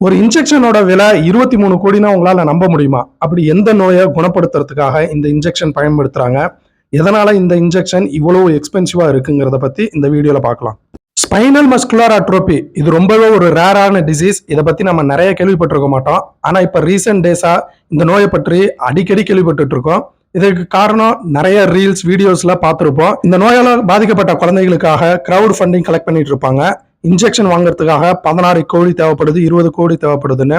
ஒரு இன்ஜெக்ஷனோட விலை 23 கோடினா உங்களால நம்ப முடியுமா? அப்படி எந்த நோயை குணப்படுத்துறதுக்காக இந்த இன்ஜெக்ஷன் பயன்படுத்துறாங்க? எதனால இந்த இன்ஜெக்ஷன் இவ்வளவு எக்ஸ்பென்சிவா இருக்குங்கிறத பத்தி இந்த வீடியோல பார்க்கலாம். ஸ்பைனல் மஸ்குலர் அட்ரோபி இது ரொம்பவே ஒரு ரேரான டிசீஸ். இதை பத்தி நம்ம நிறைய கேள்விப்பட்டிருக்க மாட்டோம். ஆனா இப்ப ரீசெண்ட் டேஸா இந்த நோயை பற்றி அடிக்கடி கேள்விப்பட்டு இருக்கோம். இதற்கு காரணம் நிறைய ரீல்ஸ் வீடியோஸ்ல பார்த்திருப்போம். இந்த நோயால பாதிக்கப்பட்ட குழந்தைகளுக்காக கிரவுட் ஃபண்டிங் கலெக்ட் பண்ணிட்டு இருப்பாங்க. இன்ஜெக்ஷன் வாங்குறதுக்காக 16 கோடி தேவைப்படுது, 20 கோடி தேவைப்படுதுன்னு.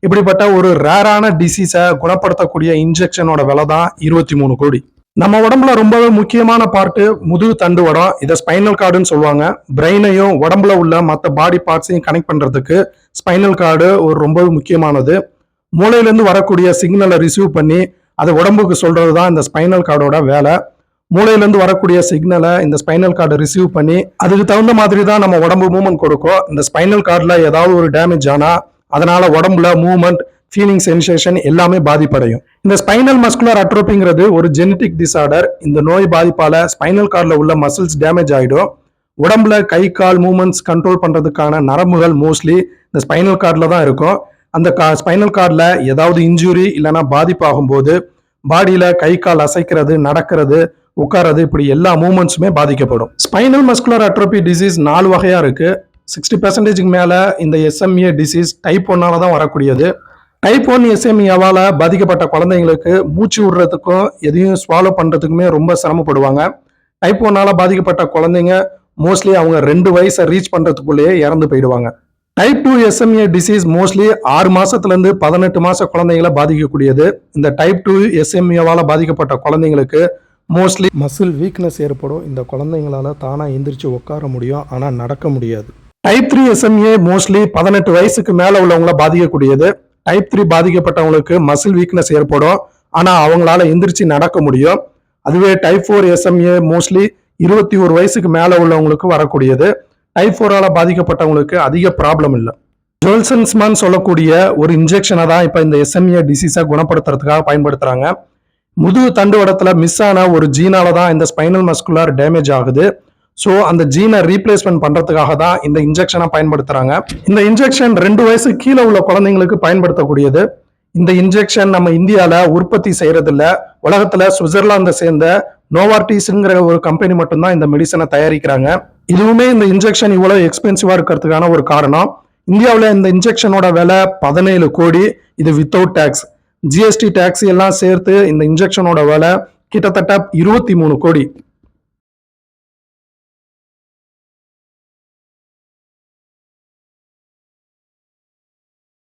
இப்படிப்பட்ட ஒரு ரேரான டிசீஸை குணப்படுத்தக்கூடிய இன்ஜெக்ஷனோட விலை தான் 23 கோடி. நம்ம உடம்புல ரொம்பவே முக்கியமான பார்ட்டு முதுகு தண்டுவடம். இதை ஸ்பைனல் கார்டுன்னு சொல்லுவாங்க. பிரெயினையும் உடம்புல உள்ள மற்ற பாடி பார்ட்ஸையும் கனெக்ட் பண்றதுக்கு ஸ்பைனல் கார்டு ஒரு ரொம்பவே முக்கியமானது. மூளையிலேருந்து வரக்கூடிய சிக்னலை ரிசீவ் பண்ணி அதை உடம்புக்கு சொல்றது தான் இந்த ஸ்பைனல் கார்டோட வேலை. மூளையிலேருந்து வரக்கூடிய சிக்னலை இந்த ஸ்பைனல் கார்டை ரிசீவ் பண்ணி அதுக்கு தகுந்த மாதிரி தான் நம்ம உடம்பு மூவ்மெண்ட் கொடுக்கும். இந்த ஸ்பைனல் கார்டில் ஏதாவது ஒரு டேமேஜ் ஆனால் அதனால உடம்புல மூவ்மெண்ட், ஃபீலிங், சென்சேஷன் எல்லாமே பாதிப்படையும். இந்த ஸ்பைனல் மஸ்குலர் அட்ரோபிங்கிறது ஒரு ஜெனட்டிக் டிசார்டர். இந்த நோய் பாதிப்பால ஸ்பைனல் கார்டில் உள்ள மசில்ஸ் டேமேஜ் ஆகிடும். உடம்புல கை கால் மூவ்மெண்ட்ஸ் கண்ட்ரோல் பண்ணுறதுக்கான நரம்புகள் மோஸ்ட்லி இந்த ஸ்பைனல் கார்டில் தான் இருக்கும். அந்த ஸ்பைனல் கார்டில் ஏதாவது இன்ஜுரி இல்லைன்னா பாதிப்பாகும் போது பாடியில் கை கால் அசைக்கிறது, நடக்கிறது, உட்காரது, இப்படி எல்லா மூவ்மெண்ட்ஸுமே பாதிக்கப்படும். ஸ்பைனல் மஸ்குலர் அட்ரோபி டிசீஸ் 4 வகையா இருக்கு. 60% மேல இந்த SMA டிசீஸ் டைப் 1 தான் வரக்கூடியது. டைப் 1 SMEவால பாதிக்கப்பட்ட குழந்தைங்களுக்கு மூச்சு விடுறதுக்கும் எதையும் ஸ்வாலோ பண்றதுக்குமே ரொம்ப சிரமப்படுவாங்க. டைப் 1 பாதிக்கப்பட்ட குழந்தைங்க மோஸ்ட்லி அவங்க 2 வயசை ரீச் பண்றதுக்குள்ளேயே இறந்து போயிடுவாங்க. டைப் 2 SMA டிசீஸ் மோஸ்ட்லி 6 மாசத்துல இருந்து 18 மாச குழந்தைங்களை பாதிக்கக்கூடியது. இந்த டைப் 2 SMEவால பாதிக்கப்பட்ட குழந்தைங்களுக்கு மோஸ்ட்லி மசில் வீக்னஸ் ஏற்படும். இந்த குழந்தைங்களால தானாக எந்திரிச்சு உட்கார முடியும், ஆனால் நடக்க முடியாது. டைப் 3 SMA மோஸ்ட்லி 18 வயசுக்கு மேலே உள்ளவங்கள பாதிக்கக்கூடியது. டைப் 3 பாதிக்கப்பட்டவங்களுக்கு மசில் வீக்னஸ் ஏற்படும், ஆனால் அவங்களால எந்திரிச்சு நடக்க முடியும். அதுவே டைப் 4 SMA மோஸ்ட்லி 21 வயசுக்கு மேலே உள்ளவங்களுக்கு வரக்கூடியது. டைப் 4ஆல பாதிக்கப்பட்டவங்களுக்கு அதிக ப்ராப்ளம் இல்லை. ஜோல்சன்ஸ்மான் சொல்லக்கூடிய ஒரு இன்ஜெக்ஷனை தான் இப்போ இந்த SMA டிசீஸை குணப்படுத்துறதுக்காக பயன்படுத்துறாங்க. முதுகு தண்டுவடத்துல மிஸ் ஆன ஒரு ஜீனால தான் இந்த ஸ்பைனல் மஸ்குலர் டேமேஜ் ஆகுது. ஸோ அந்த ஜீனை ரீப்ளேஸ்மெண்ட் பண்றதுக்காக தான் இந்த இன்ஜெக்ஷனை பயன்படுத்துறாங்க. இந்த இன்ஜெக்ஷன் 2 வயசு கீழே உள்ள குழந்தைங்களுக்கு பயன்படுத்தக்கூடியது. இந்த இன்ஜெக்ஷன் நம்ம இந்தியால உற்பத்தி செய்யறது இல்ல. உலகத்துல சுவிட்சர்லாந்தை சேர்ந்த நோவார்டிஸ்ங்கிற ஒரு கம்பெனி மட்டும்தான் இந்த மெடிசனை தயாரிக்கிறாங்க. இதுவுமே இந்த இன்ஜெக்ஷன் இவ்வளவு எக்ஸ்பென்சிவா இருக்கிறதுக்கான ஒரு காரணம். இந்தியாவில் இந்த இன்ஜெக்ஷனோட விலை 17 கோடி. இது வித்தவுட் டேக்ஸ். GST டேக்ஸ் எல்லாம் சேர்த்து இந்த இன்ஜெக்ஷனோட விலை கிட்டத்தட்ட 23 கோடி.